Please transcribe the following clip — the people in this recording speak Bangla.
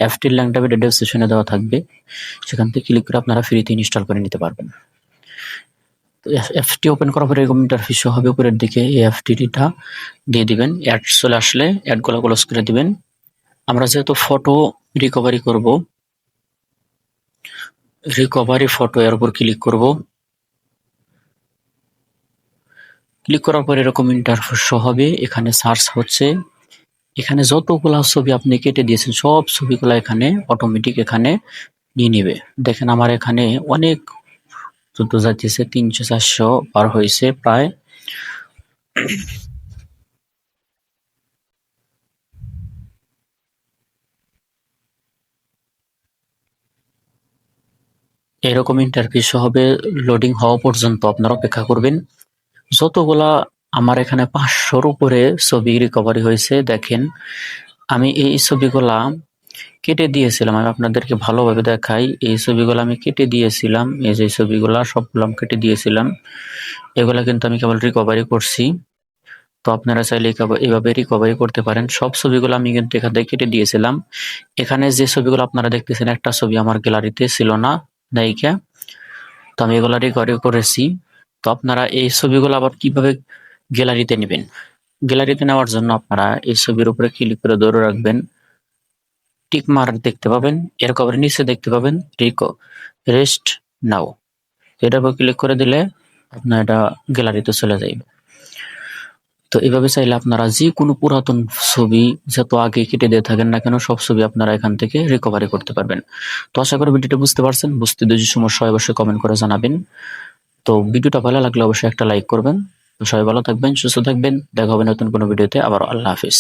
অ্যাপটির লিঙ্কটা ভিডিও ডেসক্রিপশনে দেওয়া থাকবে, সেখান থেকে ক্লিক করে আপনারা ফ্রিতে ইনস্টল করে নিতে পারবেন। তো অ্যাপটি ওপেন করার পরে এরকম ইন্টারফেস হবে উপরের দিকে, এই অ্যাপটিটা দিয়ে দিবেন। অ্যাড চলে আসলে অ্যাডগুলো ক্লোজ করে দিবেন। আমরা যেহেতু ফটো রিকভারি করব, রিকভারি ফটো এর উপর ক্লিক করব। ক্লিক করার পর এরকম ইন্টারফেস হবে, এখানে সার্চ হচ্ছে। এখানে যতগুলা ছবি আপনি কেটে দিয়েছেন সব ছবিগুলা এখানে অটোমেটিক এখানে নিয়ে নেবে। দেখেন আমার এখানে অনেক দ্রুত যাইতেছে, 300-400 পার হয়েছে প্রায়। এরকম ইন্টারফেস হবে, লোডিং হওয়া পর্যন্ত আপনারা অপেক্ষা করবেন। যতগুলা আমার এখানে 500-র উপরে ছবি রিকভারি হয়েছে। দেখেন আমি এই ছবিগুলা কেটে দিয়েছিলাম, আমি আপনাদেরকে ভালোভাবে দেখাই। এই ছবিগুলো আমি কেটে দিয়েছিলাম, এই যে ছবিগুলা সবগুলো আমি কেটে দিয়েছিলাম। এগুলা কিন্তু আমি কেবল রিকভারি করছি। তো আপনারা চাইলে এভাবে রিকভারি করতে পারেন। সব ছবিগুলো আমি কিন্তু এখান থেকে কেটে দিয়েছিলাম। এখানে যে ছবিগুলো আপনারা দেখতেছেন, একটা ছবি আমার গ্যালারিতে ছিল না নায়িকা, তো আমি এগুলা রিকভারি করেছি। তো আপনারা এই ছবিগুলো আবার কিভাবে গ্যালারিতে নেবেন, গ্যালারিতে নেওয়ার জন্য আপনারা এই ছবির উপরে ক্লিক করে ধরে রাখবেন, টিক মার্ক দেখতে পাবেন, এরপরে নিচে দেখতে পাবেন রেস্ট নাও, এটার উপর ক্লিক করে দিলে আপনার এটা গ্যালারিতে চলে যাবে। তো এভাবে চাইলে আপনারা যে কোনো পুরাতন ছবি যত আগে কেটে দিয়ে থাকেন না কেন, সব ছবি আপনারা এখান থেকে রিকভারি করতে পারবেন। তো আশা করি ভিডিওটা বুঝতে পারছেন। বুঝতে যদি সমস্যা হয় অবশ্যই কমেন্ট করে জানাবেন। তো ভিডিওটা ভালো লাগলে অবশ্যই একটা লাইক করবেন। তো সবাই ভালো থাকবেন, সুস্থ থাকবেন, দেখা হবে নতুন কোনো ভিডিওতে আবার। আল্লাহ হাফিজ।